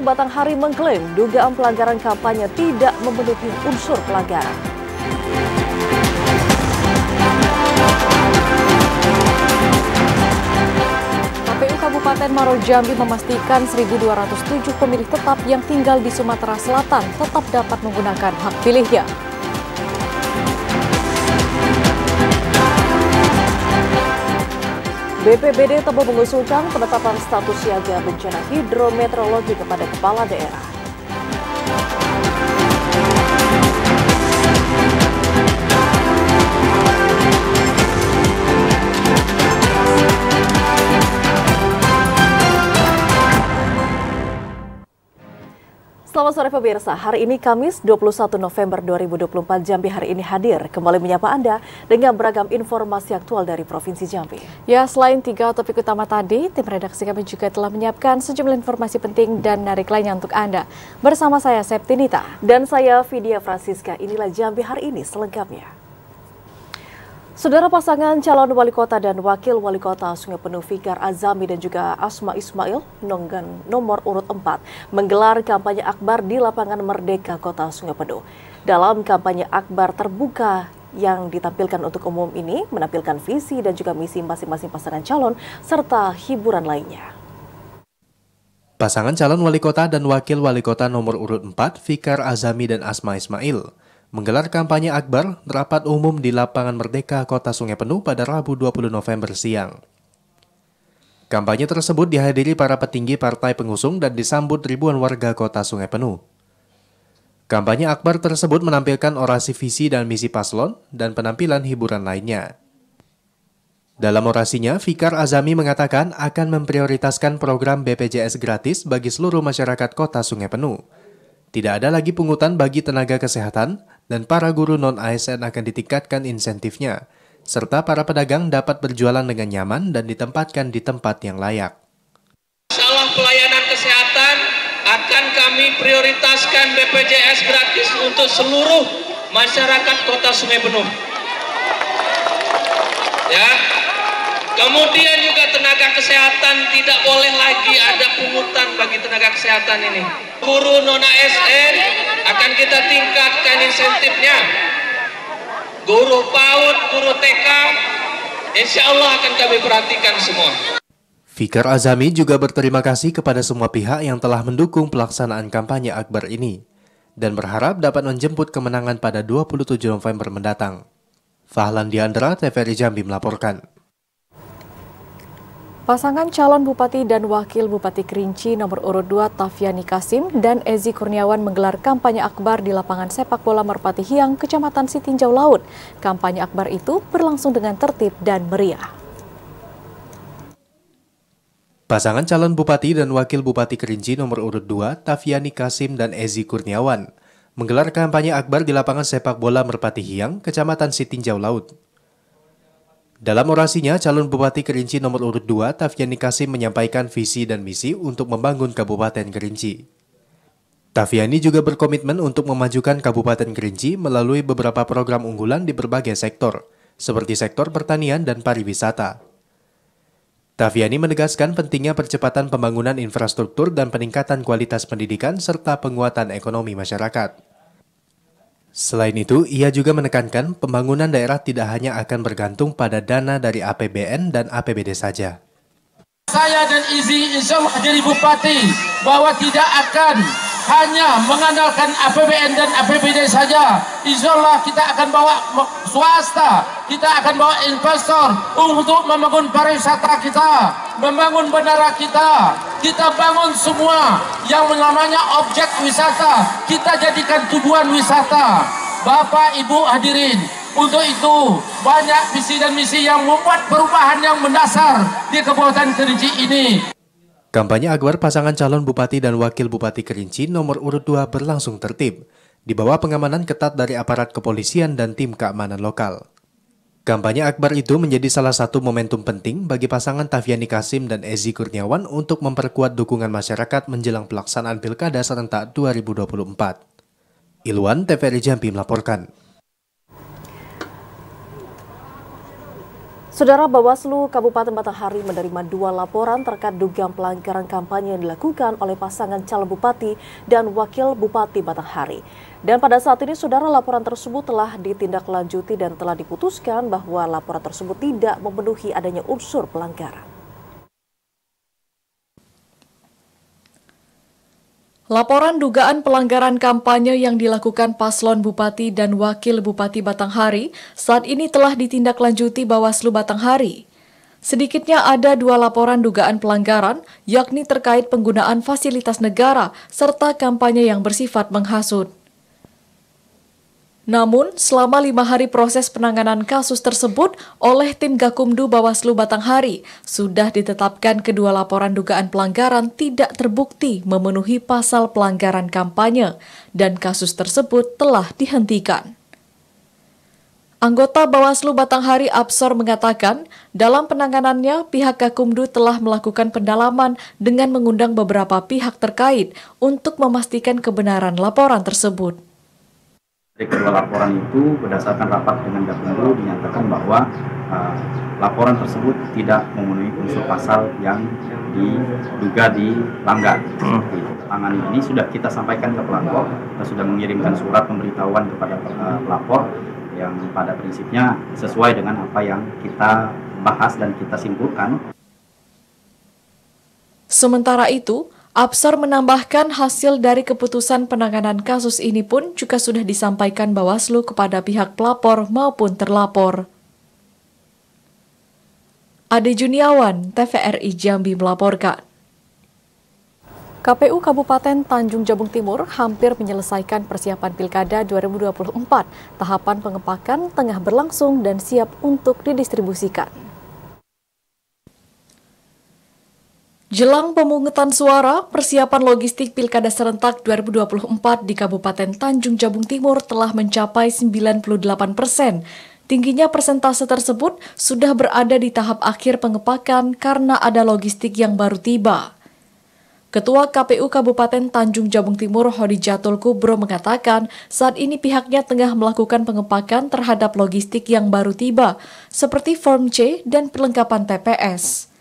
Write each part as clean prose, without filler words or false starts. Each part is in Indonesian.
Batanghari mengklaim dugaan pelanggaran kampanye tidak memenuhi unsur pelanggaran. KPU Kabupaten Muaro Jambi memastikan 1.207 pemilih tetap yang tinggal di Sumatera Selatan tetap dapat menggunakan hak pilihnya. BPBD Tebo mengusulkan penetapan status siaga bencana hidrometeorologi kepada kepala daerah. Selamat sore pemirsa, hari ini Kamis 21 November 2024, Jambi hari ini hadir kembali menyapa Anda dengan beragam informasi aktual dari Provinsi Jambi. Ya, selain 3 topik utama tadi, tim redaksi kami juga telah menyiapkan sejumlah informasi penting dan menarik lainnya untuk Anda. Bersama saya Septinita dan saya Vidya Francisca, inilah Jambi hari ini selengkapnya. Saudara, pasangan calon wali kota dan wakil wali kota Sungai Penuh Fikar Azami dan juga Asma Ismail nomor urut 4 menggelar kampanye akbar di lapangan Merdeka Kota Sungai Penuh. Dalam kampanye akbar terbuka yang ditampilkan untuk umum ini menampilkan visi dan juga misi masing-masing pasangan calon serta hiburan lainnya. Pasangan calon wali kota dan wakil wali kota nomor urut 4 Fikar Azami dan Asma Ismail menggelar kampanye akbar rapat umum di lapangan Merdeka Kota Sungai Penuh pada Rabu 20 November siang. Kampanye tersebut dihadiri para petinggi partai pengusung dan disambut ribuan warga Kota Sungai Penuh. Kampanye akbar tersebut menampilkan orasi visi dan misi paslon dan penampilan hiburan lainnya. Dalam orasinya, Fikar Azami mengatakan akan memprioritaskan program BPJS gratis bagi seluruh masyarakat Kota Sungai Penuh. Tidak ada lagi pungutan bagi tenaga kesehatan dan para guru non-ASN akan ditingkatkan insentifnya, serta para pedagang dapat berjualan dengan nyaman dan ditempatkan di tempat yang layak. Masalah pelayanan kesehatan akan kami prioritaskan BPJS gratis untuk seluruh masyarakat Kota Sungai Penuh. Ya. Kemudian juga tenaga kesehatan tidak boleh lagi ada pungutan bagi tenaga kesehatan ini. Guru non-ASN akan kita tingkatkan insentifnya. Guru PAUD, guru TK, insya Allah akan kami perhatikan semua. Fikar Azami juga berterima kasih kepada semua pihak yang telah mendukung pelaksanaan kampanye akbar ini dan berharap dapat menjemput kemenangan pada 27 November mendatang. Fahlan Diandra, TVRI Jambi melaporkan. Pasangan calon Bupati dan Wakil Bupati Kerinci nomor urut 2 Tafiani Kasim dan Ezi Kurniawan menggelar kampanye akbar di lapangan sepak bola Merpati Hiang, Kecamatan Sitinjau Laut. Kampanye akbar itu berlangsung dengan tertib dan meriah. Pasangan calon Bupati dan Wakil Bupati Kerinci nomor urut 2 Tafiani Kasim dan Ezi Kurniawan menggelar kampanye akbar di lapangan sepak bola Merpati Hiang, Kecamatan Sitinjau Laut. Dalam orasinya, calon Bupati Kerinci nomor urut 2, Tafiani Kasim menyampaikan visi dan misi untuk membangun Kabupaten Kerinci. Tafiani juga berkomitmen untuk memajukan Kabupaten Kerinci melalui beberapa program unggulan di berbagai sektor, seperti sektor pertanian dan pariwisata. Tafiani menegaskan pentingnya percepatan pembangunan infrastruktur dan peningkatan kualitas pendidikan serta penguatan ekonomi masyarakat. Selain itu, ia juga menekankan pembangunan daerah tidak hanya akan bergantung pada dana dari APBN dan APBD saja. Saya dan Izi insya Allah jadi bupati bahwa tidak akan hanya mengandalkan APBN dan APBD saja. Insya Allah kita akan bawa swasta, kita akan bawa investor untuk membangun pariwisata kita, membangun bandara kita. Kita bangun semua yang namanya objek wisata, kita jadikan tujuan wisata. Bapak, Ibu hadirin, untuk itu banyak visi dan misi yang membuat perubahan yang mendasar di Kabupaten Kerinci ini. Kampanye akbar pasangan calon Bupati dan Wakil Bupati Kerinci nomor urut 2 berlangsung tertib, di bawah pengamanan ketat dari aparat kepolisian dan tim keamanan lokal. Kampanye akbar itu menjadi salah satu momentum penting bagi pasangan Tafiani Kasim dan Ezi Kurniawan untuk memperkuat dukungan masyarakat menjelang pelaksanaan Pilkada serentak 2024. Ilwan, TVRI Jambi melaporkan. Saudara, Bawaslu Kabupaten Batanghari menerima 2 laporan terkait dugaan pelanggaran kampanye yang dilakukan oleh pasangan calon bupati dan wakil bupati Batanghari. Dan pada saat ini, saudara, laporan tersebut telah ditindaklanjuti dan telah diputuskan bahwa laporan tersebut tidak memenuhi adanya unsur pelanggaran. Laporan dugaan pelanggaran kampanye yang dilakukan paslon Bupati dan Wakil Bupati Batanghari saat ini telah ditindaklanjuti Bawaslu Batanghari. Sedikitnya ada 2 laporan dugaan pelanggaran, yakni terkait penggunaan fasilitas negara serta kampanye yang bersifat menghasut. Namun, selama 5 hari proses penanganan kasus tersebut oleh tim Gakumdu Bawaslu Batanghari, sudah ditetapkan kedua laporan dugaan pelanggaran tidak terbukti memenuhi pasal pelanggaran kampanye, dan kasus tersebut telah dihentikan. Anggota Bawaslu Batanghari Absor mengatakan, dalam penanganannya pihak Gakumdu telah melakukan pendalaman dengan mengundang beberapa pihak terkait untuk memastikan kebenaran laporan tersebut. Dari kedua laporan itu, berdasarkan rapat dengan Gakumdu dinyatakan bahwa laporan tersebut tidak memenuhi unsur pasal yang diduga dilanggar. Tangan ini sudah kita sampaikan ke pelapor, kita sudah mengirimkan surat pemberitahuan kepada pelapor yang pada prinsipnya sesuai dengan apa yang kita bahas dan kita simpulkan. Sementara itu, Absor menambahkan hasil dari keputusan penanganan kasus ini pun juga sudah disampaikan Bawaslu kepada pihak pelapor maupun terlapor. Ade Juniawan, TVRI Jambi melaporkan. KPU Kabupaten Tanjung Jabung Timur hampir menyelesaikan persiapan Pilkada 2024. Tahapan pengepakan tengah berlangsung dan siap untuk didistribusikan. Jelang pemungutan suara, persiapan logistik Pilkada Serentak 2024 di Kabupaten Tanjung Jabung Timur telah mencapai 98%. Tingginya persentase tersebut sudah berada di tahap akhir pengepakan karena ada logistik yang baru tiba. Ketua KPU Kabupaten Tanjung Jabung Timur Hodijatul Kubro mengatakan saat ini pihaknya tengah melakukan pengepakan terhadap logistik yang baru tiba, seperti Form C dan perlengkapan TPS.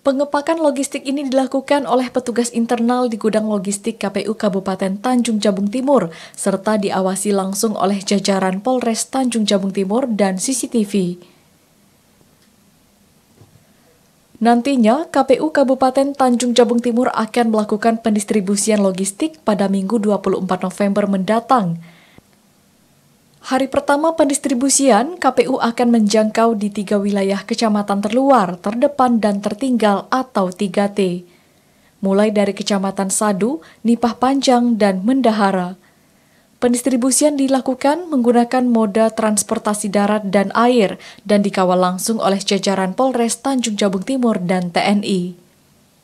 Pengepakan logistik ini dilakukan oleh petugas internal di gudang logistik KPU Kabupaten Tanjung Jabung Timur, serta diawasi langsung oleh jajaran Polres Tanjung Jabung Timur dan CCTV. Nantinya, KPU Kabupaten Tanjung Jabung Timur akan melakukan pendistribusian logistik pada Minggu 24 November mendatang. Hari pertama pendistribusian, KPU akan menjangkau di 3 wilayah kecamatan terluar, terdepan, dan tertinggal atau 3T. Mulai dari Kecamatan Sadu, Nipah Panjang, dan Mendahara. Pendistribusian dilakukan menggunakan moda transportasi darat dan air dan dikawal langsung oleh jajaran Polres Tanjung Jabung Timur dan TNI.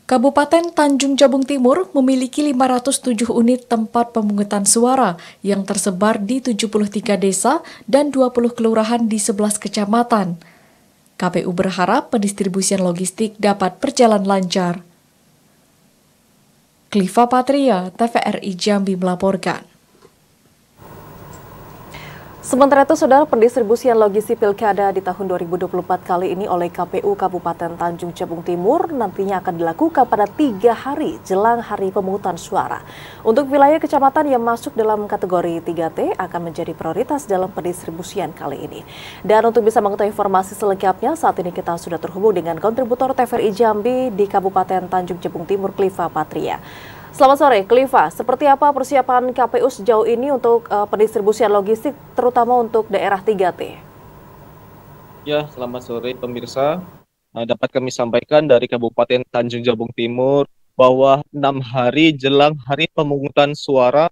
Kabupaten Tanjung Jabung Timur memiliki 507 unit tempat pemungutan suara yang tersebar di 73 desa dan 20 kelurahan di 11 kecamatan. KPU berharap pendistribusian logistik dapat berjalan lancar. Kliva Patria, TVRI Jambi melaporkan. Sementara itu, saudara, pendistribusian logistik Pilkada di tahun 2024 kali ini oleh KPU Kabupaten Tanjung Jabung Timur nantinya akan dilakukan pada 3 hari jelang hari pemungutan suara. Untuk wilayah kecamatan yang masuk dalam kategori 3T akan menjadi prioritas dalam pendistribusian kali ini. Dan untuk bisa mengetahui informasi selengkapnya, saat ini kita sudah terhubung dengan kontributor TVRI Jambi di Kabupaten Tanjung Jabung Timur, Kliva Patria. Selamat sore, Kliva. Seperti apa persiapan KPU sejauh ini untuk pendistribusian logistik, terutama untuk daerah 3T? Ya, selamat sore pemirsa. Dapat kami sampaikan dari Kabupaten Tanjung Jabung Timur bahwa 6 hari jelang hari pemungutan suara,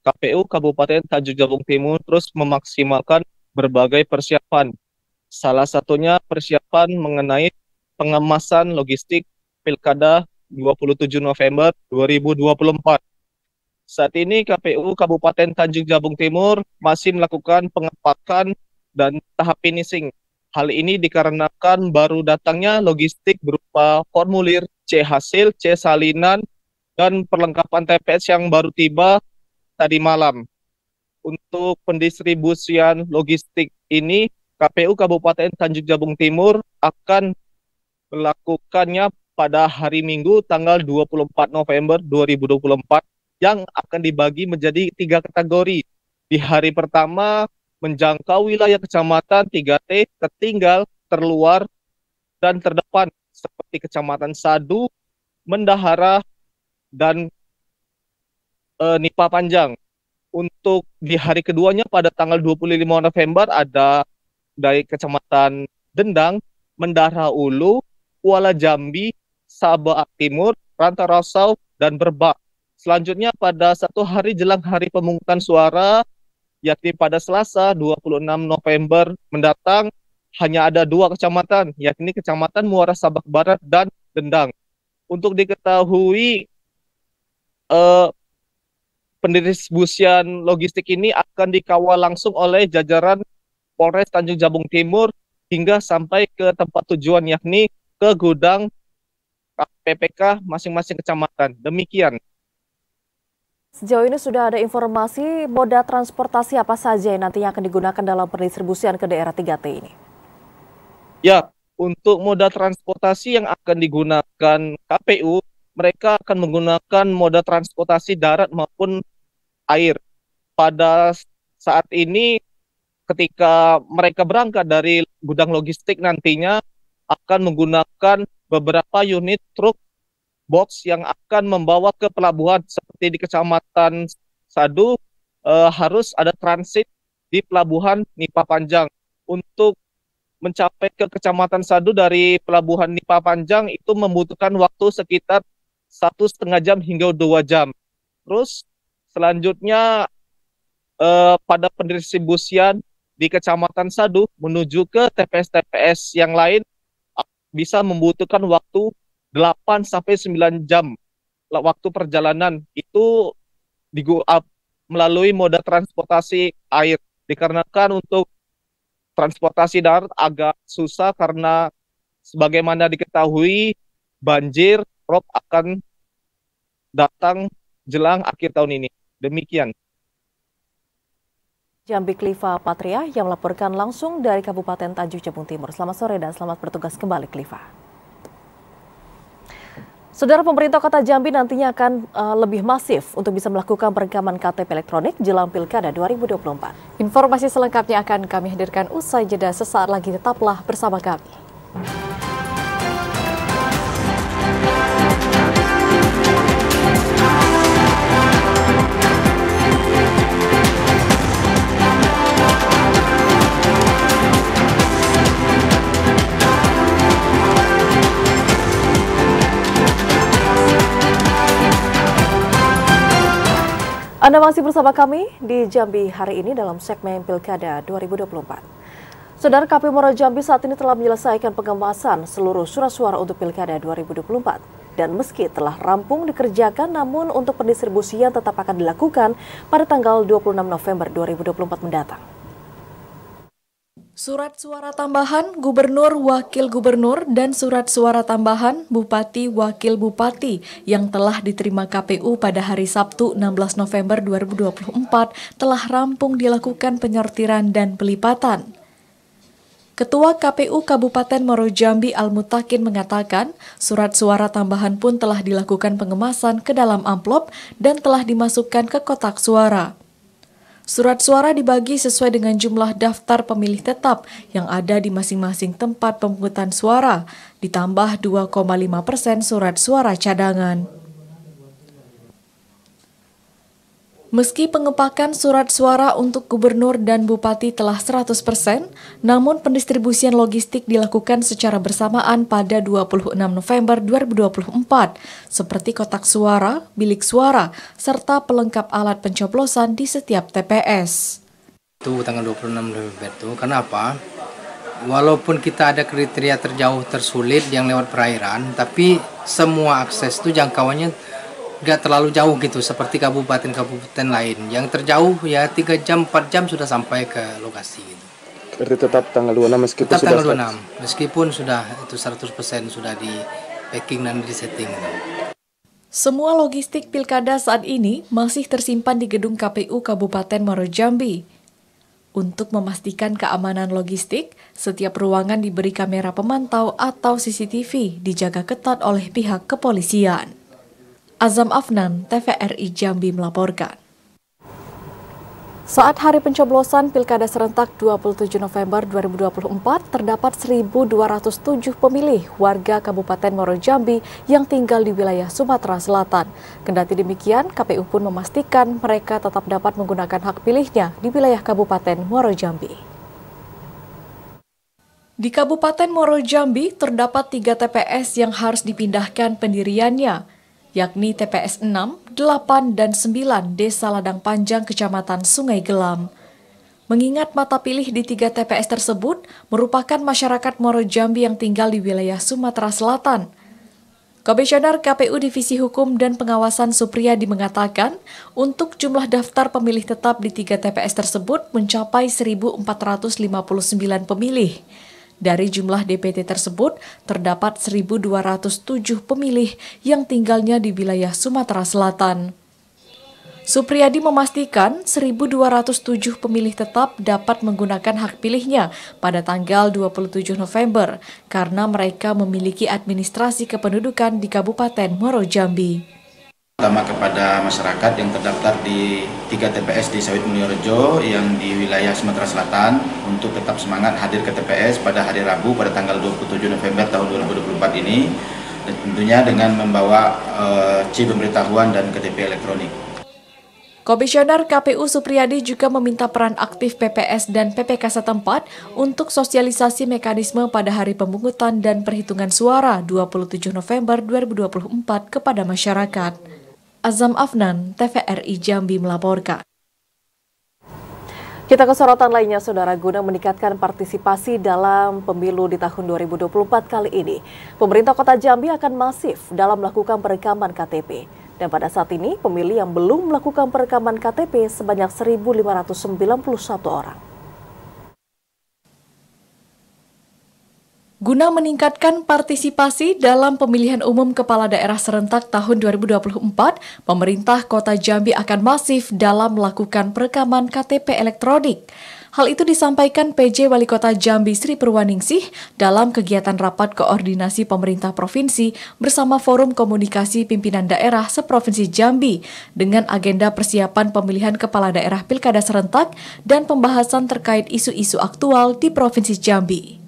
KPU Kabupaten Tanjung Jabung Timur terus memaksimalkan berbagai persiapan. Salah satunya persiapan mengenai pengemasan logistik Pilkada 27 November 2024. Saat ini KPU Kabupaten Tanjung Jabung Timur masih melakukan pengepakan dan tahap finishing. Hal ini dikarenakan baru datangnya logistik berupa formulir C hasil, C salinan, dan perlengkapan TPS yang baru tiba tadi malam. Untuk pendistribusian logistik ini KPU Kabupaten Tanjung Jabung Timur akan melakukannya pada hari Minggu tanggal 24 November 2024 yang akan dibagi menjadi 3 kategori. Di hari pertama menjangkau wilayah kecamatan 3T, tertinggal, terluar, dan terdepan seperti Kecamatan Sadu, Mendahara, dan Nipa Panjang. Untuk di hari keduanya pada tanggal 25 November ada dari Kecamatan Dendang, Mendara Ulu, Kuala Jambi, Sabah Timur, Rantarasau, dan Berbak. Selanjutnya pada satu hari jelang hari pemungutan suara, yakni pada Selasa 26 November mendatang, hanya ada 2 kecamatan, yakni Kecamatan Muara Sabak Barat dan Dendang. Untuk diketahui, pendistribusian logistik ini akan dikawal langsung oleh jajaran Polres Tanjung Jabung Timur hingga sampai ke tempat tujuan, yakni ke gudang PPK masing-masing kecamatan. Demikian. Sejauh ini sudah ada informasi moda transportasi apa saja yang nantinya akan digunakan dalam pendistribusian ke daerah 3T ini? Ya, untuk moda transportasi yang akan digunakan KPU, mereka akan menggunakan moda transportasi darat maupun air. Pada saat ini, ketika mereka berangkat dari gudang logistik nantinya akan menggunakan beberapa unit truk box yang akan membawa ke pelabuhan seperti di Kecamatan Sadu harus ada transit di pelabuhan Nipa Panjang. Untuk mencapai ke Kecamatan Sadu dari pelabuhan Nipa Panjang itu membutuhkan waktu sekitar 1,5 jam hingga 2 jam. Terus selanjutnya pada pendistribusian di Kecamatan Sadu menuju ke TPS-TPS yang lain bisa membutuhkan waktu 8-9 jam waktu perjalanan. Itu melalui moda transportasi air. Dikarenakan untuk transportasi darat agak susah karena sebagaimana diketahui banjir rob akan datang jelang akhir tahun ini. Demikian. Jambi Kliva Patria yang melaporkan langsung dari Kabupaten Tanjung Jabung Timur. Selamat sore dan selamat bertugas kembali, Kliva. Saudara, pemerintah Kota Jambi nantinya akan lebih masif untuk bisa melakukan perekaman KTP elektronik jelang Pilkada 2024. Informasi selengkapnya akan kami hadirkan usai jeda sesaat lagi. Tetaplah bersama kami. Anda masih bersama kami di Jambi hari ini dalam segmen Pilkada 2024. Saudara, KPU Muara Jambi saat ini telah menyelesaikan pengemasan seluruh surat suara untuk Pilkada 2024. Dan meski telah rampung dikerjakan, namun untuk pendistribusian tetap akan dilakukan pada tanggal 26 November 2024 mendatang. Surat suara tambahan Gubernur, Wakil Gubernur, dan surat suara tambahan Bupati, Wakil Bupati yang telah diterima KPU pada hari Sabtu 16 November 2024 telah rampung dilakukan penyortiran dan pelipatan. Ketua KPU Kabupaten Muara Jambi Al-Mutakin mengatakan surat suara tambahan pun telah dilakukan pengemasan ke dalam amplop dan telah dimasukkan ke kotak suara. Surat suara dibagi sesuai dengan jumlah daftar pemilih tetap yang ada di masing-masing tempat pemungutan suara, ditambah 2,5% surat suara cadangan. Meski pengepakan surat suara untuk gubernur dan bupati telah 100%, namun pendistribusian logistik dilakukan secara bersamaan pada 26 November 2024, seperti kotak suara, bilik suara, serta pelengkap alat pencoblosan di setiap TPS. Itu tanggal 26 November itu, kenapa? Walaupun kita ada kriteria terjauh tersulit yang lewat perairan, tapi semua akses itu jangkauannya nggak terlalu jauh gitu, seperti kabupaten-kabupaten lain. Yang terjauh ya 3 jam, 4 jam sudah sampai ke lokasi gitu. Berarti tetap tanggal 26 meskipun tetap sudah tanggal 26, meskipun sudah itu 100% sudah di packing dan di setting gitu. Semua logistik pilkada saat ini masih tersimpan di gedung KPU Kabupaten Muara Jambi. Untuk memastikan keamanan logistik, setiap ruangan diberi kamera pemantau atau CCTV dijaga ketat oleh pihak kepolisian. Azam Afnan, TVRI Jambi melaporkan. Saat hari pencoblosan Pilkada serentak 27 November 2024, terdapat 1.207 pemilih warga Kabupaten Muaro Jambi yang tinggal di wilayah Sumatera Selatan. Kendati demikian, KPU pun memastikan mereka tetap dapat menggunakan hak pilihnya di wilayah Kabupaten Muaro Jambi. Di Kabupaten Muaro Jambi, terdapat 3 TPS yang harus dipindahkan pendiriannya, yakni TPS 6, 8, dan 9 Desa Ladang Panjang, Kecamatan Sungai Gelam. Mengingat mata pilih di 3 TPS tersebut merupakan masyarakat Muaro Jambi yang tinggal di wilayah Sumatera Selatan. Komisioner KPU Divisi Hukum dan Pengawasan Supriyadi mengatakan, untuk jumlah daftar pemilih tetap di 3 TPS tersebut mencapai 1.459 pemilih. Dari jumlah DPT tersebut, terdapat 1.207 pemilih yang tinggalnya di wilayah Sumatera Selatan. Supriyadi memastikan 1.207 pemilih tetap dapat menggunakan hak pilihnya pada tanggal 27 November karena mereka memiliki administrasi kependudukan di Kabupaten Muaro Jambi. Pertama kepada masyarakat yang terdaftar di 3 TPS di Sawit Mulyorejo yang di wilayah Sumatera Selatan untuk tetap semangat hadir ke TPS pada hari Rabu pada tanggal 27 November tahun 2024 ini, dan tentunya dengan membawa chip pemberitahuan dan KTP elektronik. Komisioner KPU Supriyadi juga meminta peran aktif PPS dan PPK setempat untuk sosialisasi mekanisme pada hari pemungutan dan perhitungan suara 27 November 2024 kepada masyarakat. Azam Afnan, TVRI Jambi melaporkan. Kita ke sorotan lainnya, Saudara. Guna meningkatkan partisipasi dalam pemilu di tahun 2024 kali ini, pemerintah Kota Jambi akan masif dalam melakukan perekaman KTP. Dan pada saat ini, pemilih yang belum melakukan perekaman KTP sebanyak 1.591 orang. Guna meningkatkan partisipasi dalam pemilihan umum kepala daerah serentak tahun 2024, pemerintah Kota Jambi akan masif dalam melakukan perekaman KTP elektronik. Hal itu disampaikan PJ Wali Kota Jambi Sri Purwaningsih dalam kegiatan rapat koordinasi pemerintah provinsi bersama Forum Komunikasi Pimpinan Daerah Seprovinsi Jambi dengan agenda persiapan pemilihan kepala daerah Pilkada serentak dan pembahasan terkait isu-isu aktual di Provinsi Jambi.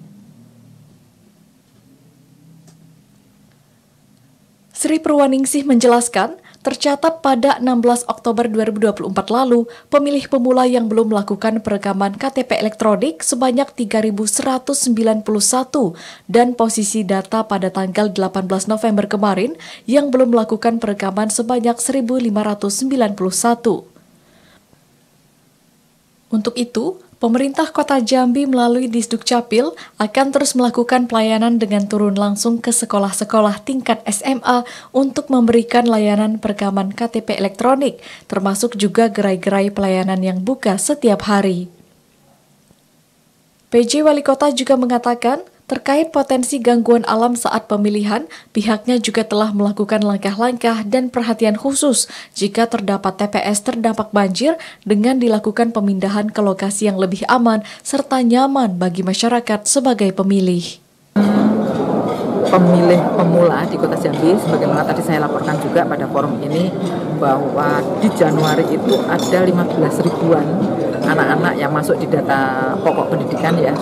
Sri Purwaningsih menjelaskan, tercatat pada 16 Oktober 2024 lalu, pemilih pemula yang belum melakukan perekaman KTP elektronik sebanyak 3.191 dan posisi data pada tanggal 18 November kemarin yang belum melakukan perekaman sebanyak 1.591. Untuk itu, pemerintah Kota Jambi melalui Disduk Capil akan terus melakukan pelayanan dengan turun langsung ke sekolah-sekolah tingkat SMA untuk memberikan layanan perekaman KTP elektronik, termasuk juga gerai-gerai pelayanan yang buka setiap hari. PJ Wali Kota juga mengatakan, terkait potensi gangguan alam saat pemilihan, pihaknya juga telah melakukan langkah-langkah dan perhatian khusus jika terdapat TPS terdampak banjir dengan dilakukan pemindahan ke lokasi yang lebih aman serta nyaman bagi masyarakat sebagai pemilih. Pemilih pemula di Kota Jambi, sebagaimana tadi saya laporkan juga pada forum ini, bahwa di Januari itu ada 15 ribuan anak-anak yang masuk di data pokok pendidikan ya,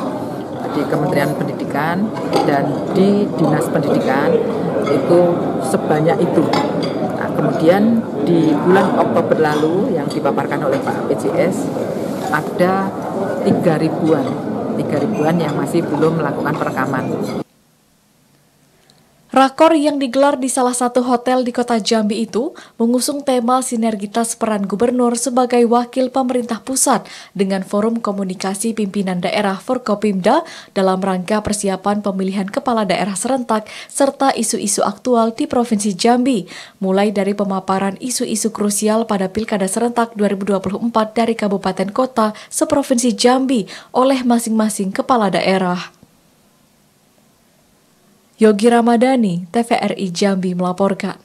di Kementerian Pendidikan dan di Dinas Pendidikan itu sebanyak itu. Nah, kemudian di bulan Oktober lalu yang dipaparkan oleh Pak PJS ada 3.000-an yang masih belum melakukan perekaman. Rakor yang digelar di salah satu hotel di Kota Jambi itu mengusung tema sinergitas peran gubernur sebagai wakil pemerintah pusat dengan Forum Komunikasi Pimpinan Daerah Forkopimda dalam rangka persiapan pemilihan kepala daerah serentak serta isu-isu aktual di Provinsi Jambi, mulai dari pemaparan isu-isu krusial pada Pilkada serentak 2024 dari kabupaten kota seprovinsi Jambi oleh masing-masing kepala daerah. Yogi Ramadhani, TVRI Jambi melaporkan.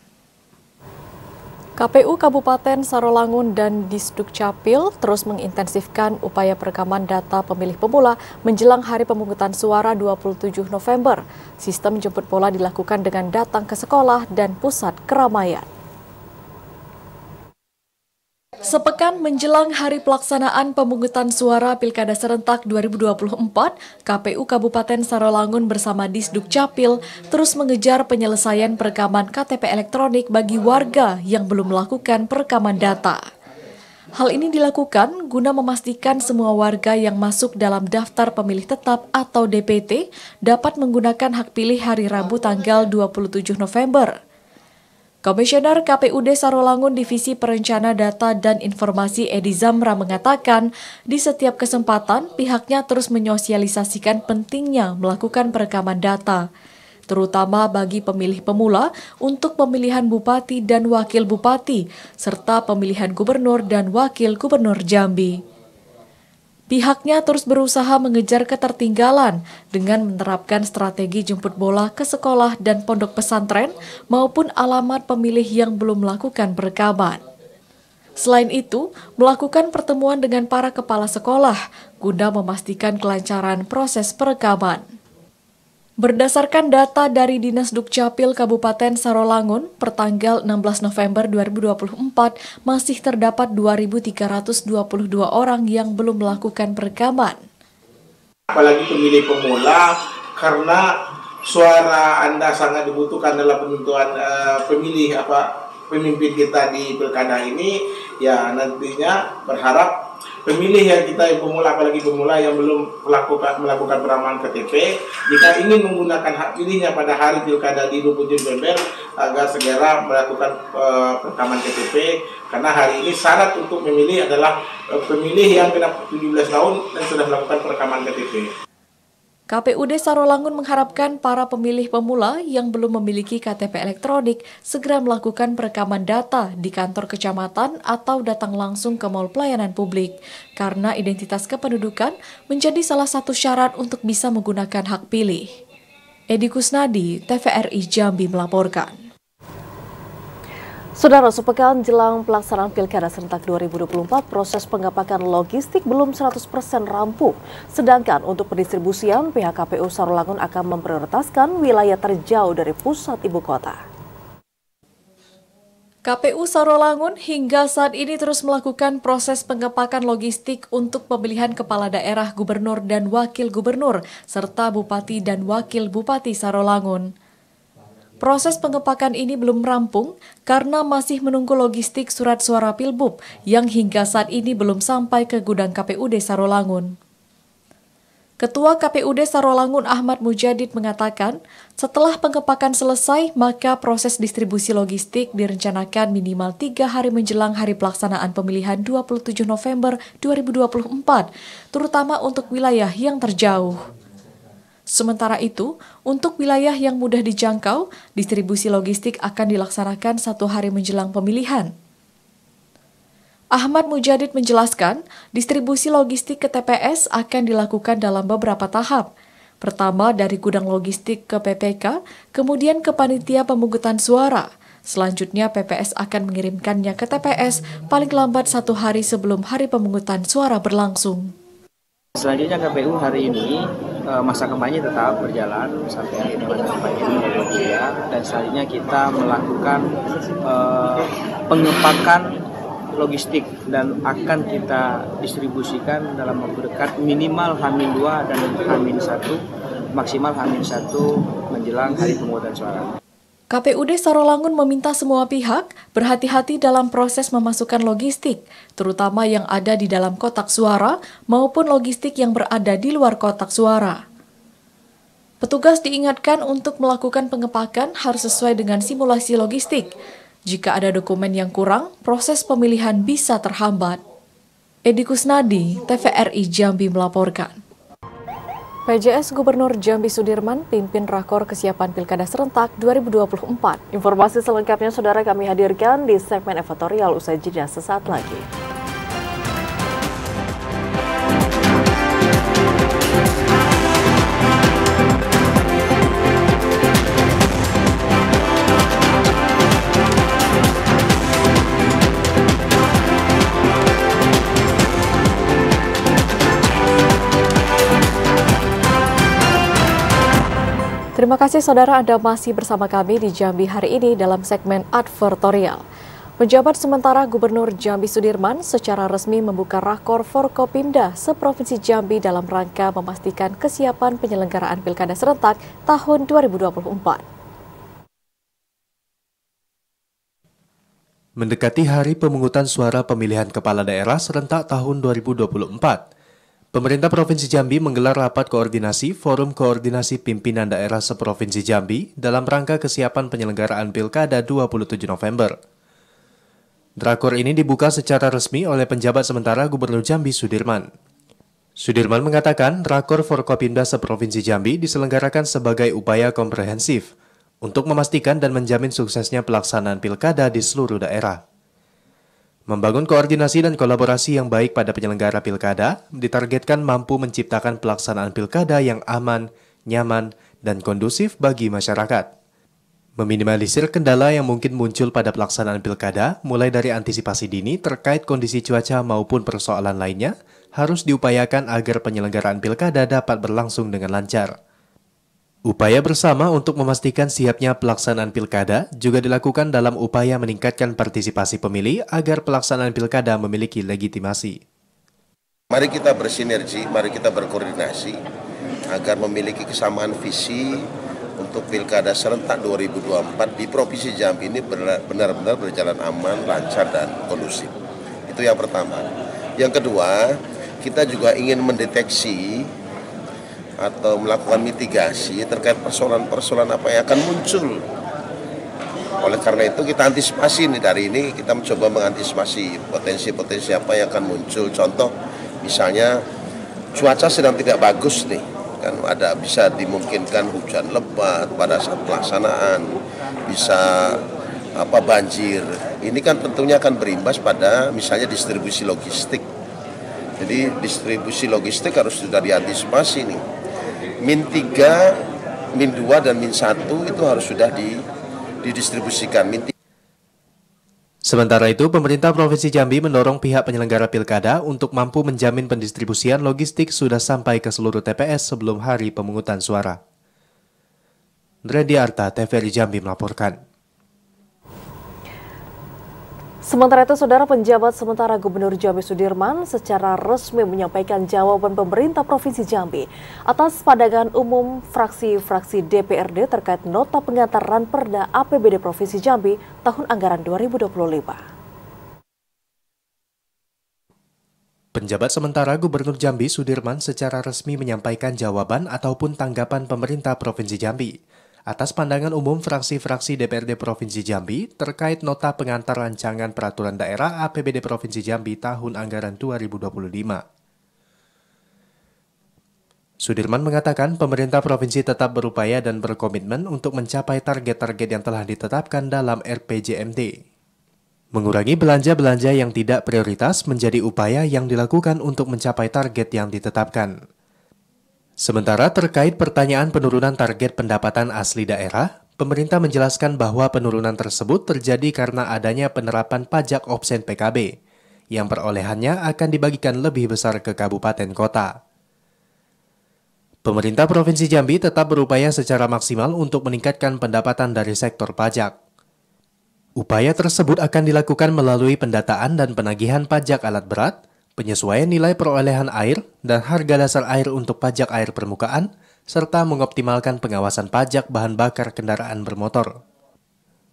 KPU Kabupaten Sarolangun dan Disdukcapil terus mengintensifkan upaya perekaman data pemilih pemula menjelang hari pemungutan suara 27 November. Sistem jemput bola dilakukan dengan datang ke sekolah dan pusat keramaian. Sepekan menjelang hari pelaksanaan pemungutan suara Pilkada Serentak 2024, KPU Kabupaten Sarolangun bersama Disdukcapil terus mengejar penyelesaian perekaman KTP elektronik bagi warga yang belum melakukan perekaman data. Hal ini dilakukan guna memastikan semua warga yang masuk dalam daftar pemilih tetap atau DPT dapat menggunakan hak pilih hari Rabu tanggal 27 November. Komisioner KPUD Sarolangun Divisi Perencana Data dan Informasi Edi Zamra mengatakan, di setiap kesempatan pihaknya terus menyosialisasikan pentingnya melakukan perekaman data, terutama bagi pemilih pemula untuk pemilihan bupati dan wakil bupati, serta pemilihan gubernur dan wakil gubernur Jambi. Pihaknya terus berusaha mengejar ketertinggalan dengan menerapkan strategi jemput bola ke sekolah dan pondok pesantren maupun alamat pemilih yang belum melakukan perekaman. Selain itu, melakukan pertemuan dengan para kepala sekolah guna memastikan kelancaran proses perekaman. Berdasarkan data dari Dinas Dukcapil Kabupaten Sarolangun, pertanggal 16 November 2024 masih terdapat 2.322 orang yang belum melakukan perekaman. Apalagi pemilih pemula, karena suara Anda sangat dibutuhkan dalam penentuan pemimpin kita di pilkada ini, ya nantinya berharap pemilih yang kita yang pemula, apalagi pemula yang belum melakukan perekaman KTP, jika ingin menggunakan hak pilihnya pada hari pilkada di 27 November, agar segera melakukan perekaman KTP, karena hari ini syarat untuk memilih adalah pemilih yang genap 17 tahun dan sudah melakukan perekaman KTP. KPUD Sarolangun mengharapkan para pemilih pemula yang belum memiliki KTP elektronik segera melakukan perekaman data di kantor kecamatan atau datang langsung ke Mall Pelayanan Publik, karena identitas kependudukan menjadi salah satu syarat untuk bisa menggunakan hak pilih. Edi Kusnadi, TVRI Jambi melaporkan. Saudara, sepekan jelang pelaksanaan Pilkada Serentak 2024, proses pengepakan logistik belum 100% rampung. Sedangkan untuk pendistribusian, pihak KPU Sarolangun akan memprioritaskan wilayah terjauh dari pusat ibu kota. KPU Sarolangun hingga saat ini terus melakukan proses pengepakan logistik untuk pemilihan kepala daerah gubernur dan wakil gubernur, serta bupati dan wakil bupati Sarolangun. Proses pengepakan ini belum rampung karena masih menunggu logistik surat suara Pilbub yang hingga saat ini belum sampai ke gudang KPUD Sarolangun. Ketua KPUD Sarolangun Ahmad Mujadid mengatakan, setelah pengepakan selesai, maka proses distribusi logistik direncanakan minimal 3 hari menjelang hari pelaksanaan pemilihan 27 November 2024, terutama untuk wilayah yang terjauh. Sementara itu, untuk wilayah yang mudah dijangkau, distribusi logistik akan dilaksanakan 1 hari menjelang pemilihan. Ahmad Mujadid menjelaskan, distribusi logistik ke TPS akan dilakukan dalam beberapa tahap. Pertama dari gudang logistik ke PPK, kemudian ke panitia pemungutan suara. Selanjutnya PPS akan mengirimkannya ke TPS paling lambat 1 hari sebelum hari pemungutan suara berlangsung. Selanjutnya KPU hari ini masa kampanye tetap berjalan sampai akhirnya masa kampanye ini dan selanjutnya kita melakukan pengepakan logistik dan akan kita distribusikan dalam waktu dekat minimal H-2 dan H-1, maksimal H-1 menjelang hari pemungutan suara. KPUD Sarolangun meminta semua pihak berhati-hati dalam proses memasukkan logistik, terutama yang ada di dalam kotak suara maupun logistik yang berada di luar kotak suara. Petugas diingatkan untuk melakukan pengepakan harus sesuai dengan simulasi logistik. Jika ada dokumen yang kurang, proses pemilihan bisa terhambat. Edi Kusnadi, TVRI Jambi melaporkan. PJS Gubernur Jambi Sudirman pimpin rakor kesiapan Pilkada Serentak 2024. Informasi selengkapnya saudara kami hadirkan di segmen editorial usai jeda sesaat lagi. Terima kasih saudara, Anda masih bersama kami di Jambi hari ini dalam segmen advertorial. Penjabat sementara Gubernur Jambi Sudirman secara resmi membuka rakor Forkopimda seprovinsi Jambi dalam rangka memastikan kesiapan penyelenggaraan Pilkada serentak tahun 2024. Mendekati hari pemungutan suara pemilihan kepala daerah serentak tahun 2024, pemerintah Provinsi Jambi menggelar rapat koordinasi Forum Koordinasi Pimpinan Daerah Seprovinsi Jambi dalam rangka kesiapan penyelenggaraan Pilkada 27 November. Drakor ini dibuka secara resmi oleh penjabat sementara Gubernur Jambi Sudirman. Sudirman mengatakan Rakor Forkopimda Seprovinsi Jambi diselenggarakan sebagai upaya komprehensif untuk memastikan dan menjamin suksesnya pelaksanaan Pilkada di seluruh daerah. Membangun koordinasi dan kolaborasi yang baik pada penyelenggara Pilkada ditargetkan mampu menciptakan pelaksanaan Pilkada yang aman, nyaman, dan kondusif bagi masyarakat. Meminimalisir kendala yang mungkin muncul pada pelaksanaan Pilkada, mulai dari antisipasi dini terkait kondisi cuaca maupun persoalan lainnya, harus diupayakan agar penyelenggaraan Pilkada dapat berlangsung dengan lancar. Upaya bersama untuk memastikan siapnya pelaksanaan Pilkada juga dilakukan dalam upaya meningkatkan partisipasi pemilih agar pelaksanaan Pilkada memiliki legitimasi. Mari kita bersinergi, mari kita berkoordinasi agar memiliki kesamaan visi untuk Pilkada serentak 2024 di Provinsi Jambi ini benar-benar berjalan aman, lancar, dan kondusif. Itu yang pertama. Yang kedua, kita juga ingin mendeteksi atau melakukan mitigasi terkait persoalan-persoalan apa yang akan muncul. Oleh karena itu kita antisipasi nih, dari ini kita mencoba mengantisipasi potensi-potensi apa yang akan muncul. Contoh misalnya cuaca sedang tidak bagus nih, kan ada bisa dimungkinkan hujan lebat pada saat pelaksanaan, bisa banjir. Ini kan tentunya akan berimbas pada misalnya distribusi logistik. Jadi distribusi logistik harus sudah diantisipasi nih. Min 3, min 2, dan min 1 itu harus sudah didistribusikan. Sementara itu, pemerintah Provinsi Jambi mendorong pihak penyelenggara Pilkada untuk mampu menjamin pendistribusian logistik sudah sampai ke seluruh TPS sebelum hari pemungutan suara. Ndredi Arta, TVRI Jambi melaporkan. Sementara itu, saudara, penjabat sementara Gubernur Jambi Sudirman secara resmi menyampaikan jawaban pemerintah Provinsi Jambi atas pandangan umum fraksi-fraksi DPRD terkait nota pengantaran Perda APBD Provinsi Jambi tahun anggaran 2025. Penjabat sementara Gubernur Jambi Sudirman secara resmi menyampaikan jawaban ataupun tanggapan pemerintah Provinsi Jambi atas pandangan umum fraksi-fraksi DPRD Provinsi Jambi terkait nota pengantar rancangan peraturan daerah APBD Provinsi Jambi tahun anggaran 2025. Sudirman mengatakan pemerintah provinsi tetap berupaya dan berkomitmen untuk mencapai target-target yang telah ditetapkan dalam RPJMD. Mengurangi belanja-belanja yang tidak prioritas menjadi upaya yang dilakukan untuk mencapai target yang ditetapkan. Sementara terkait pertanyaan penurunan target pendapatan asli daerah, pemerintah menjelaskan bahwa penurunan tersebut terjadi karena adanya penerapan pajak opsen PKB, yang perolehannya akan dibagikan lebih besar ke kabupaten kota. Pemerintah Provinsi Jambi tetap berupaya secara maksimal untuk meningkatkan pendapatan dari sektor pajak. Upaya tersebut akan dilakukan melalui pendataan dan penagihan pajak alat berat, penyesuaian nilai perolehan air dan harga dasar air untuk pajak air permukaan, serta mengoptimalkan pengawasan pajak bahan bakar kendaraan bermotor.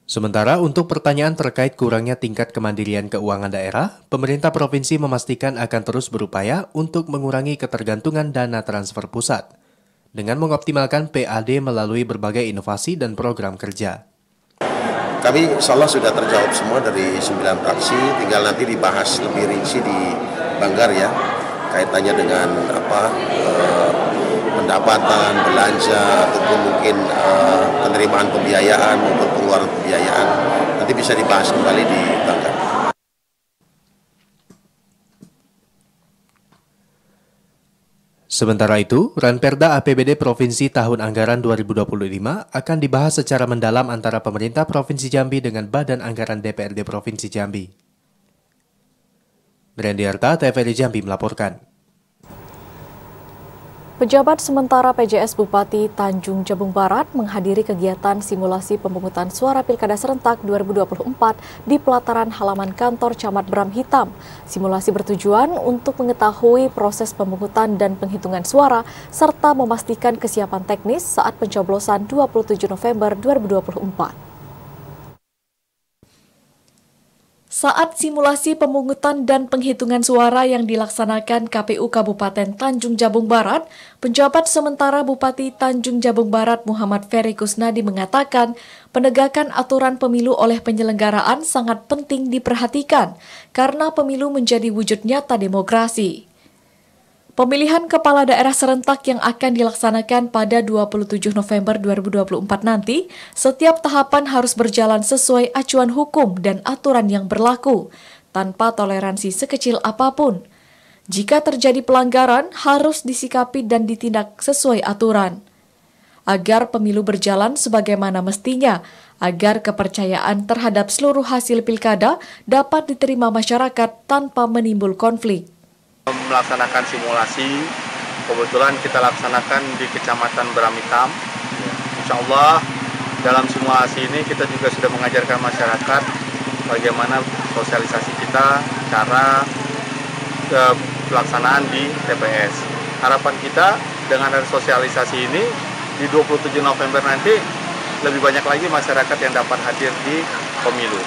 Sementara untuk pertanyaan terkait kurangnya tingkat kemandirian keuangan daerah, pemerintah provinsi memastikan akan terus berupaya untuk mengurangi ketergantungan dana transfer pusat, dengan mengoptimalkan PAD melalui berbagai inovasi dan program kerja. Kami insya Allah sudah terjawab semua dari 9 fraksi, tinggal nanti dibahas lebih rinci di Banggar ya, kaitannya dengan pendapatan, belanja, ataupun mungkin penerimaan pembiayaan maupun pengeluaran pembiayaan, nanti bisa dibahas kembali di Banggar. Sementara itu, Ranperda APBD Provinsi tahun anggaran 2025 akan dibahas secara mendalam antara pemerintah Provinsi Jambi dengan Badan Anggaran DPRD Provinsi Jambi. Ndredi Arta, TVRI Jambi melaporkan. Pejabat sementara PJS Bupati Tanjung Jabung Barat menghadiri kegiatan simulasi pemungutan suara Pilkada Serentak 2024 di pelataran halaman kantor Camat Bram Hitam. Simulasi bertujuan untuk mengetahui proses pemungutan dan penghitungan suara serta memastikan kesiapan teknis saat pencoblosan 27 November 2024. Saat simulasi pemungutan dan penghitungan suara yang dilaksanakan KPU Kabupaten Tanjung Jabung Barat, penjabat sementara Bupati Tanjung Jabung Barat Muhammad Ferry Kusnadi mengatakan penegakan aturan pemilu oleh penyelenggaraan sangat penting diperhatikan karena pemilu menjadi wujud nyata demokrasi. Pemilihan kepala daerah serentak yang akan dilaksanakan pada 27 November 2024 nanti, setiap tahapan harus berjalan sesuai acuan hukum dan aturan yang berlaku, tanpa toleransi sekecil apapun. Jika terjadi pelanggaran, harus disikapi dan ditindak sesuai aturan. Agar pemilu berjalan sebagaimana mestinya, agar kepercayaan terhadap seluruh hasil pilkada dapat diterima masyarakat tanpa menimbul konflik. Melaksanakan simulasi, kebetulan kita laksanakan di Kecamatan Bram Hitam. Insya Allah dalam simulasi ini kita juga sudah mengajarkan masyarakat bagaimana sosialisasi kita, cara pelaksanaan di TPS. Harapan kita dengan ada sosialisasi ini di 27 November nanti lebih banyak lagi masyarakat yang dapat hadir di pemilu.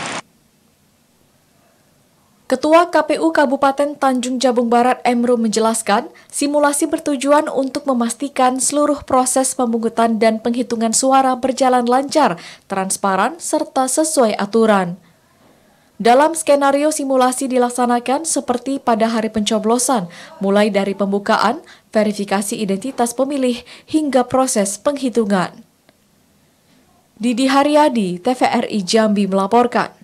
Ketua KPU Kabupaten Tanjung Jabung Barat Emru menjelaskan, simulasi bertujuan untuk memastikan seluruh proses pemungutan dan penghitungan suara berjalan lancar, transparan, serta sesuai aturan. Dalam skenario simulasi dilaksanakan seperti pada hari pencoblosan, mulai dari pembukaan, verifikasi identitas pemilih, hingga proses penghitungan. Didi Haryadi, TVRI Jambi melaporkan.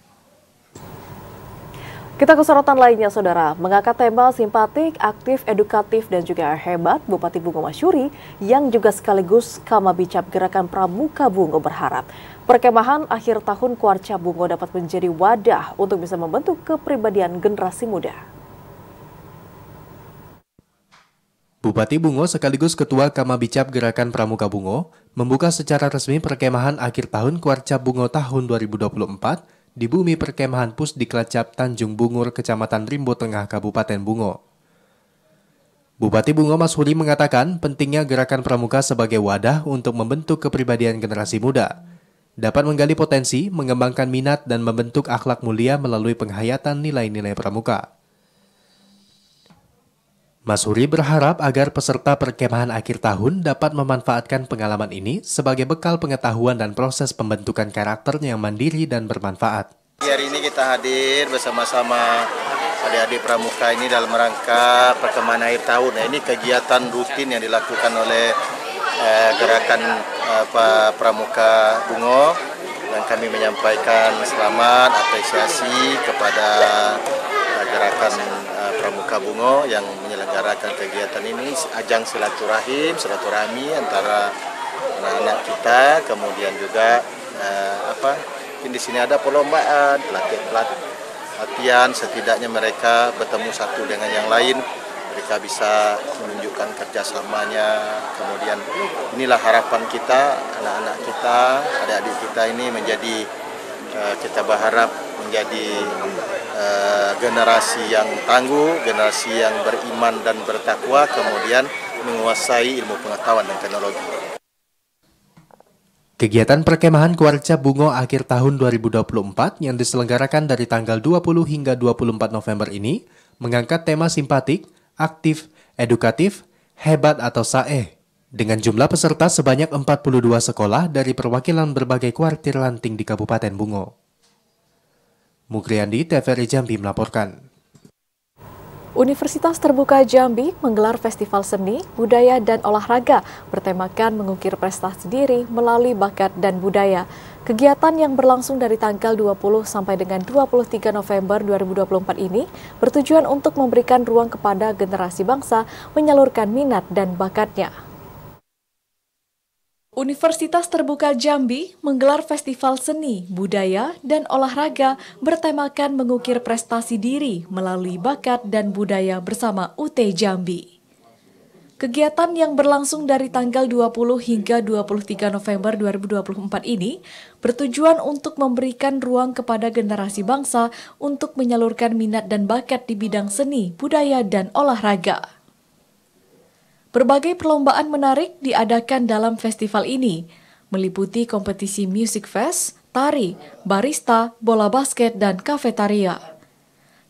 Kita ke sorotan lainnya, Saudara. Mengangkat tema simpatik, aktif, edukatif, dan juga hebat, Bupati Bungo Masyuri yang juga sekaligus Kamabicap Gerakan Pramuka Bungo berharap perkemahan akhir tahun Kuarca Bungo dapat menjadi wadah untuk bisa membentuk kepribadian generasi muda. Bupati Bungo sekaligus Ketua Kamabicap Gerakan Pramuka Bungo membuka secara resmi perkemahan akhir tahun Kuarca Bungo tahun 2024 di bumi perkemahan Pusdiklacap Tanjung Bungur, Kecamatan Rimbo Tengah, Kabupaten Bungo. Bupati Bungo Masyuri mengatakan pentingnya gerakan pramuka sebagai wadah untuk membentuk kepribadian generasi muda, dapat menggali potensi, mengembangkan minat, dan membentuk akhlak mulia melalui penghayatan nilai-nilai pramuka. Masyuri berharap agar peserta perkemahan akhir tahun dapat memanfaatkan pengalaman ini sebagai bekal pengetahuan dan proses pembentukan karakter yang mandiri dan bermanfaat. Hari ini kita hadir bersama-sama adik-adik pramuka ini dalam rangka perkemahan akhir tahun. Nah, ini kegiatan rutin yang dilakukan oleh gerakan Pramuka Bungo, dan kami menyampaikan selamat apresiasi kepada gerakan Pramuka Bungo yang menyelenggarakan kegiatan ini, ajang silaturahmi antara anak-anak kita, kemudian juga di sini ada perlombaan, latihan, setidaknya mereka bertemu satu dengan yang lain, mereka bisa menunjukkan kerjasamanya. Kemudian inilah harapan kita, anak-anak kita, adik-adik kita ini menjadi, kita berharap menjadi generasi yang tangguh, generasi yang beriman dan bertakwa, kemudian menguasai ilmu pengetahuan dan teknologi. Kegiatan perkemahan Kuarca Bungo akhir tahun 2024 yang diselenggarakan dari tanggal 20 hingga 24 November ini mengangkat tema simpatik, aktif, edukatif, hebat atau saeh, dengan jumlah peserta sebanyak 42 sekolah dari perwakilan berbagai kuartir lanting di Kabupaten Bungo. Mukriandi, TVRI Jambi melaporkan. Universitas Terbuka Jambi menggelar Festival Seni, Budaya, dan Olahraga bertemakan mengukir prestasi diri melalui bakat dan budaya. Kegiatan yang berlangsung dari tanggal 20 sampai dengan 23 November 2024 ini bertujuan untuk memberikan ruang kepada generasi bangsa menyalurkan minat dan bakatnya. Universitas Terbuka Jambi menggelar Festival Seni, Budaya, dan Olahraga bertemakan mengukir prestasi diri melalui bakat dan budaya bersama UT Jambi. Kegiatan yang berlangsung dari tanggal 20 hingga 23 November 2024 ini bertujuan untuk memberikan ruang kepada generasi bangsa untuk menyalurkan minat dan bakat di bidang seni, budaya, dan olahraga. Berbagai perlombaan menarik diadakan dalam festival ini, meliputi kompetisi music fest, tari, barista, bola basket, dan kafetaria.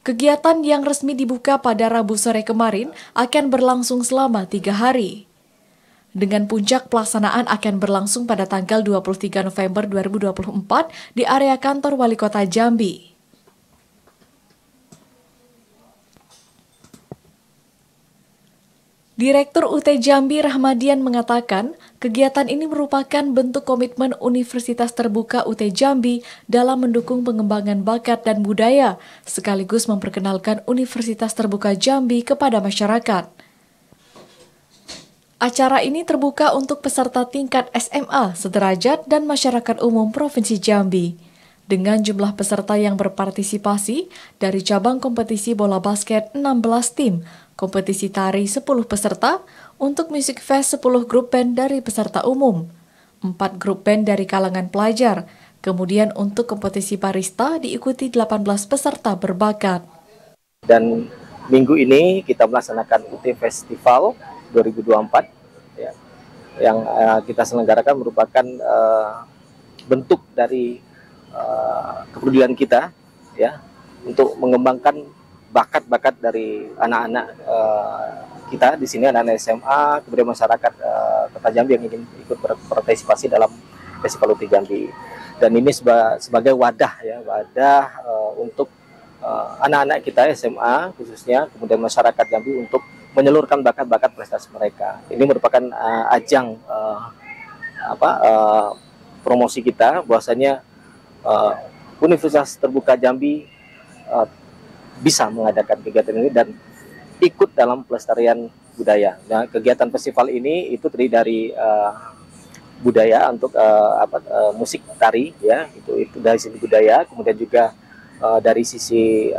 Kegiatan yang resmi dibuka pada Rabu sore kemarin akan berlangsung selama 3 hari. Dengan puncak pelaksanaan akan berlangsung pada tanggal 23 November 2024 di area kantor Wali Kota Jambi. Direktur UT Jambi Rahmadian mengatakan, kegiatan ini merupakan bentuk komitmen Universitas Terbuka UT Jambi dalam mendukung pengembangan bakat dan budaya, sekaligus memperkenalkan Universitas Terbuka Jambi kepada masyarakat. Acara ini terbuka untuk peserta tingkat SMA, sederajat, dan masyarakat umum Provinsi Jambi. Dengan jumlah peserta yang berpartisipasi dari cabang kompetisi bola basket 16 tim, kompetisi tari 10 peserta, untuk music fest 10 grup band dari peserta umum, 4 grup band dari kalangan pelajar, kemudian untuk kompetisi barista diikuti 18 peserta berbakat. Dan minggu ini kita melaksanakan UT Festival 2024 ya, yang kita selenggarakan merupakan bentuk dari kepedulian kita ya untuk mengembangkan bakat-bakat dari anak-anak kita di sini, anak-anak SMA, kemudian masyarakat Kota Jambi yang ingin ikut berpartisipasi dalam Festival UT Jambi. Dan ini sebagai wadah ya, untuk anak-anak kita SMA khususnya, kemudian masyarakat Jambi untuk menyalurkan bakat-bakat prestasi mereka. Ini merupakan ajang promosi kita bahwasanya Universitas Terbuka Jambi bisa mengadakan kegiatan ini dan ikut dalam pelestarian budaya. Nah, kegiatan festival ini itu terdiri dari budaya untuk musik tari ya, itu dari sisi budaya, kemudian juga dari sisi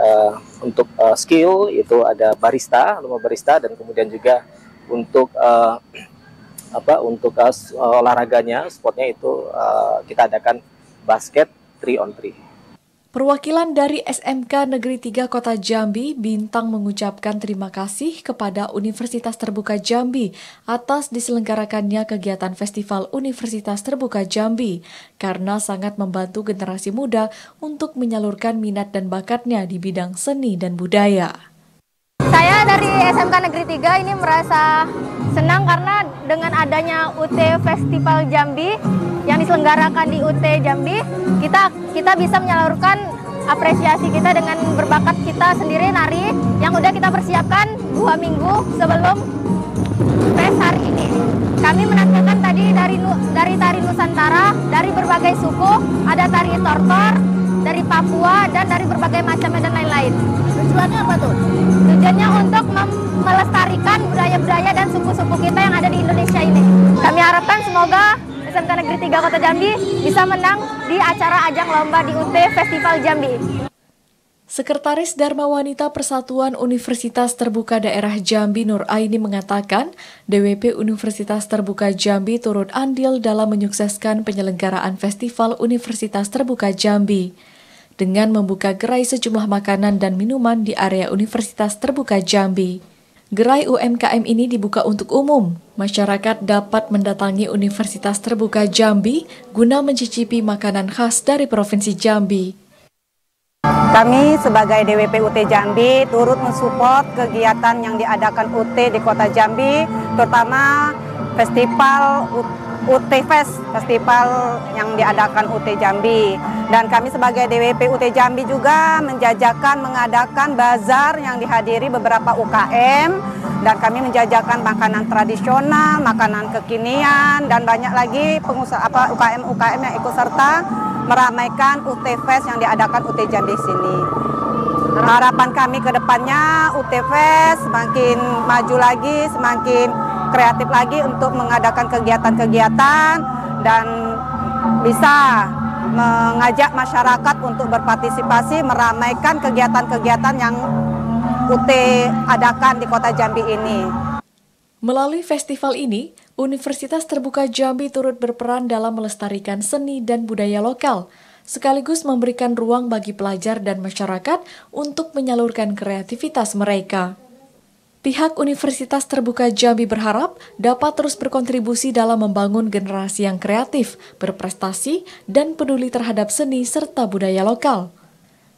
untuk skill itu ada barista, lomba barista, dan kemudian juga untuk olahraganya, sportnya itu kita adakan basket 3-on-3. Perwakilan dari SMK Negeri 3 Kota Jambi, Bintang, mengucapkan terima kasih kepada Universitas Terbuka Jambi atas diselenggarakannya kegiatan Festival Universitas Terbuka Jambi karena sangat membantu generasi muda untuk menyalurkan minat dan bakatnya di bidang seni dan budaya. Saya dari SMK Negeri 3 ini merasa senang karena dengan adanya UT Festival Jambi yang diselenggarakan di UT Jambi, kita bisa menyalurkan apresiasi kita dengan berbakat kita sendiri nari yang udah kita persiapkan 2 minggu sebelum fest hari ini. Kami menantikan tadi dari tari Nusantara, dari berbagai suku, ada tari Tortor, dari Papua, dan dari berbagai macam dan lain-lain. Tujuannya apa tuh? Tujuannya untuk melestarikan budaya-budaya dan suku-suku kita yang ada di Indonesia ini. Kami harapkan semoga SMK Negeri 3 Kota Jambi bisa menang di acara ajang lomba di UT Festival Jambi. Sekretaris Dharma Wanita Persatuan Universitas Terbuka Daerah Jambi Nur Aini mengatakan, DWP Universitas Terbuka Jambi turut andil dalam menyukseskan penyelenggaraan Festival Universitas Terbuka Jambi dengan membuka gerai sejumlah makanan dan minuman di area Universitas Terbuka Jambi. Gerai UMKM ini dibuka untuk umum. Masyarakat dapat mendatangi Universitas Terbuka Jambi guna mencicipi makanan khas dari Provinsi Jambi. Kami sebagai DWP UT Jambi turut mensupport kegiatan yang diadakan UT di Kota Jambi, terutama festival UT Fest, festival yang diadakan UT Jambi. Dan kami sebagai DWP UT Jambi juga mengadakan bazar yang dihadiri beberapa UKM, dan kami menjajakan makanan tradisional, makanan kekinian, dan banyak lagi UKM-UKM yang ikut serta meramaikan UT Fest yang diadakan UT Jambi sini. Harapan kami ke depannya UT Fest semakin maju lagi, semakin kreatif lagi untuk mengadakan kegiatan-kegiatan dan bisa mengajak masyarakat untuk berpartisipasi meramaikan kegiatan-kegiatan yang UT adakan di Kota Jambi ini. Melalui festival ini, Universitas Terbuka Jambi turut berperan dalam melestarikan seni dan budaya lokal, sekaligus memberikan ruang bagi pelajar dan masyarakat untuk menyalurkan kreativitas mereka. Pihak Universitas Terbuka Jambi berharap dapat terus berkontribusi dalam membangun generasi yang kreatif, berprestasi, dan peduli terhadap seni serta budaya lokal.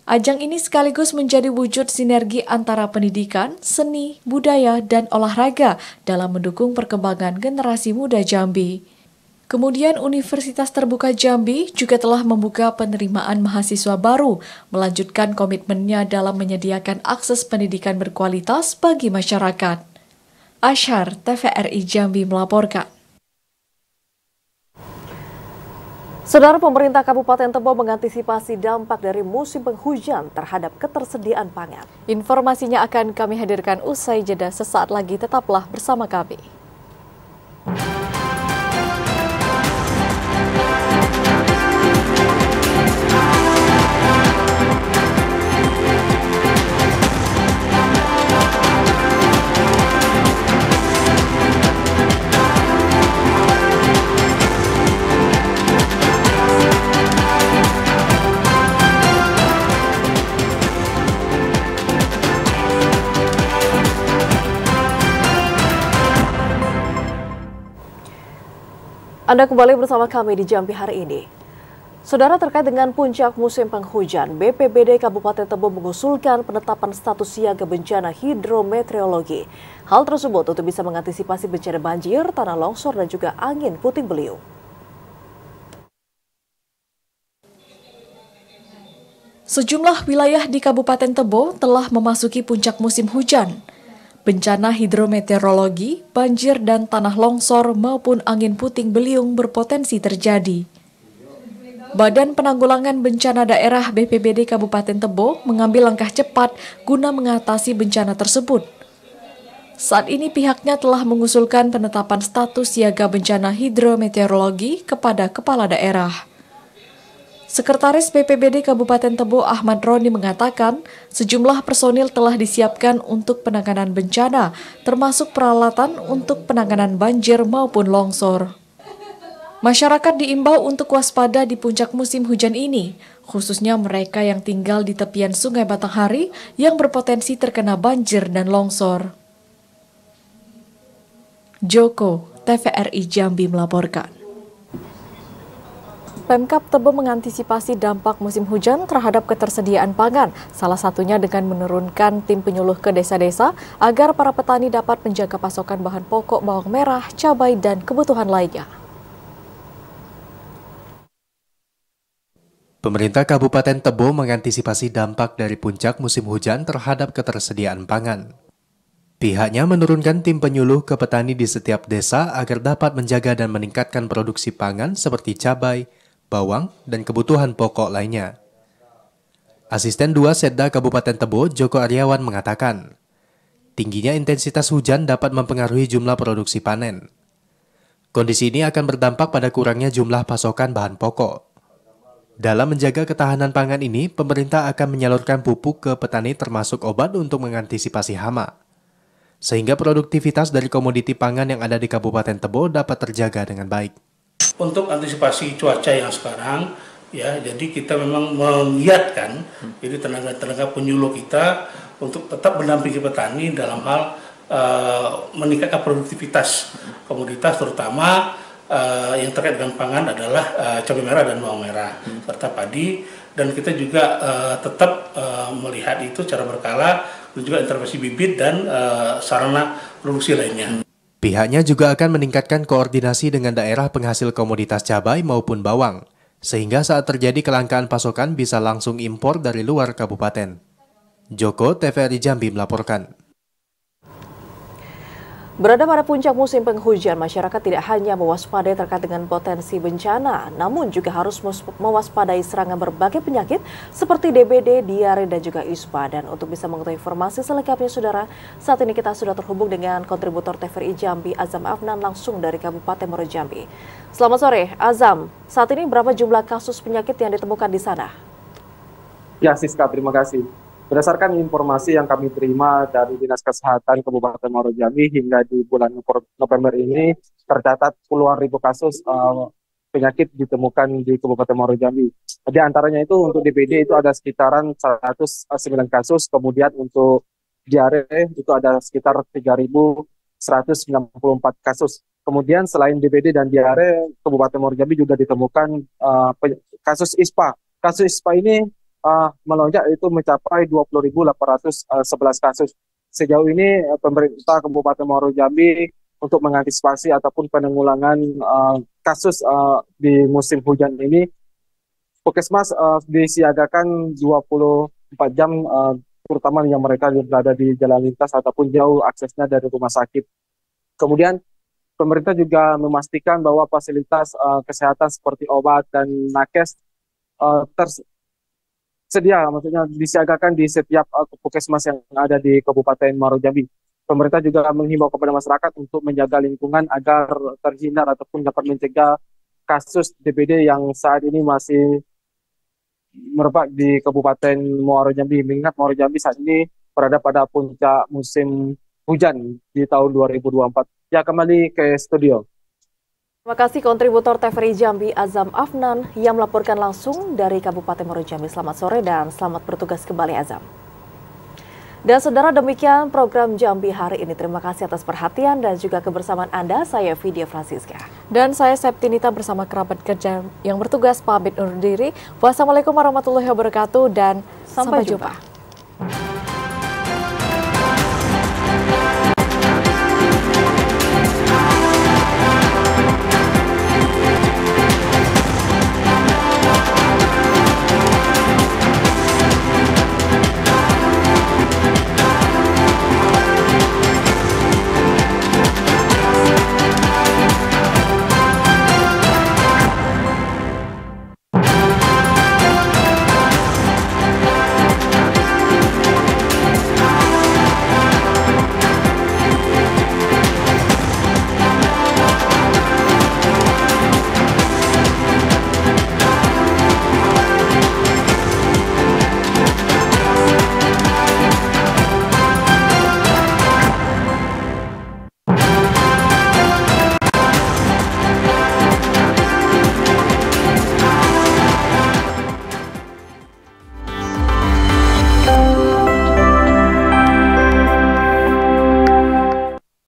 Ajang ini sekaligus menjadi wujud sinergi antara pendidikan, seni, budaya, dan olahraga dalam mendukung perkembangan generasi muda Jambi. Kemudian Universitas Terbuka Jambi juga telah membuka penerimaan mahasiswa baru, melanjutkan komitmennya dalam menyediakan akses pendidikan berkualitas bagi masyarakat. Ashar, TVRI Jambi melaporkan. Saudara, pemerintah Kabupaten Tebo mengantisipasi dampak dari musim penghujan terhadap ketersediaan pangan. Informasinya akan kami hadirkan usai jeda sesaat lagi, tetaplah bersama kami. Anda kembali bersama kami di Jambi hari ini. Saudara, terkait dengan puncak musim penghujan, BPBD Kabupaten Tebo mengusulkan penetapan status siaga bencana hidrometeorologi. Hal tersebut untuk bisa mengantisipasi bencana banjir, tanah longsor, dan juga angin puting beliung. Sejumlah wilayah di Kabupaten Tebo telah memasuki puncak musim hujan. Bencana hidrometeorologi, banjir dan tanah longsor maupun angin puting beliung berpotensi terjadi. Badan Penanggulangan Bencana Daerah BPBD Kabupaten Tebo mengambil langkah cepat guna mengatasi bencana tersebut. Saat ini pihaknya telah mengusulkan penetapan status siaga bencana hidrometeorologi kepada kepala daerah. Sekretaris BPBD Kabupaten Tebo Ahmad Roni mengatakan sejumlah personil telah disiapkan untuk penanganan bencana, termasuk peralatan untuk penanganan banjir maupun longsor. Masyarakat diimbau untuk waspada di puncak musim hujan ini, khususnya mereka yang tinggal di tepian Sungai Batanghari yang berpotensi terkena banjir dan longsor. Joko, TVRI Jambi melaporkan. Pemkab Tebo mengantisipasi dampak musim hujan terhadap ketersediaan pangan, salah satunya dengan menurunkan tim penyuluh ke desa-desa agar para petani dapat menjaga pasokan bahan pokok bawang merah, cabai, dan kebutuhan lainnya. Pemerintah Kabupaten Tebo mengantisipasi dampak dari puncak musim hujan terhadap ketersediaan pangan. Pihaknya menurunkan tim penyuluh ke petani di setiap desa agar dapat menjaga dan meningkatkan produksi pangan seperti cabai, bawang, dan kebutuhan pokok lainnya. Asisten 2 Setda Kabupaten Tebo, Joko Aryawan mengatakan, tingginya intensitas hujan dapat mempengaruhi jumlah produksi panen. Kondisi ini akan berdampak pada kurangnya jumlah pasokan bahan pokok. Dalam menjaga ketahanan pangan ini, pemerintah akan menyalurkan pupuk ke petani termasuk obat untuk mengantisipasi hama, sehingga produktivitas dari komoditi pangan yang ada di Kabupaten Tebo dapat terjaga dengan baik. Untuk antisipasi cuaca yang sekarang, ya, jadi kita memang mengiatkan, jadi tenaga-tenaga penyuluh kita untuk tetap mendampingi petani dalam hal meningkatkan produktivitas komoditas, terutama yang terkait dengan pangan adalah cabai merah dan bawang merah serta padi, dan kita juga tetap melihat itu secara berkala dan juga intervensi bibit dan sarana produksi lainnya. Pihaknya juga akan meningkatkan koordinasi dengan daerah penghasil komoditas cabai maupun bawang, sehingga saat terjadi kelangkaan pasokan bisa langsung impor dari luar kabupaten. Joko, TVRI Jambi melaporkan. Berada pada puncak musim penghujan, masyarakat tidak hanya mewaspadai terkait dengan potensi bencana, namun juga harus mewaspadai serangan berbagai penyakit seperti DBD, diare, dan juga ispa. Dan untuk bisa mengetahui informasi selengkapnya, saudara, saat ini kita sudah terhubung dengan kontributor TVRI Jambi, Azam Afnan, langsung dari Kabupaten Muaro Jambi. Selamat sore, Azam. Saat ini berapa jumlah kasus penyakit yang ditemukan di sana? Ya, Siska, terima kasih. Berdasarkan informasi yang kami terima dari Dinas Kesehatan Kabupaten Muaro Jambi, hingga di bulan November ini tercatat puluhan ribu kasus penyakit ditemukan di Kabupaten Muaro Jambi. Di antaranya itu untuk DBD itu ada sekitaran 109 kasus, kemudian untuk diare itu ada sekitar 3.194 kasus. Kemudian selain DBD dan diare, Kabupaten Muaro Jambi juga ditemukan kasus ISPA. Kasus ISPA ini melonjak itu mencapai 20.811 kasus. Sejauh ini pemerintah Kabupaten Muaro Jambi untuk mengantisipasi ataupun penanggulangan kasus di musim hujan ini, Puskesmas disiagakan 24 jam, terutama yang mereka berada di jalan lintas ataupun jauh aksesnya dari rumah sakit. Kemudian pemerintah juga memastikan bahwa fasilitas kesehatan seperti obat dan nakes tersedia, maksudnya disiagakan di setiap puskesmas yang ada di Kabupaten Muaro Jambi. Pemerintah juga menghimbau kepada masyarakat untuk menjaga lingkungan agar terhindar ataupun dapat mencegah kasus DBD yang saat ini masih merebak di Kabupaten Muaro Jambi. Mengingat Muaro Jambi saat ini berada pada puncak musim hujan di tahun 2024. Ya, kembali ke studio. Terima kasih kontributor TVRI Jambi Azam Afnan yang melaporkan langsung dari Kabupaten Muaro Jambi. Selamat sore dan selamat bertugas kembali, Azam. Dan saudara, demikian program Jambi hari ini. Terima kasih atas perhatian dan juga kebersamaan Anda. Saya Vidya Francisca. Dan saya Septinita bersama kerabat kerja yang bertugas pamit undur diri. Wassalamualaikum warahmatullahi wabarakatuh dan sampai jumpa.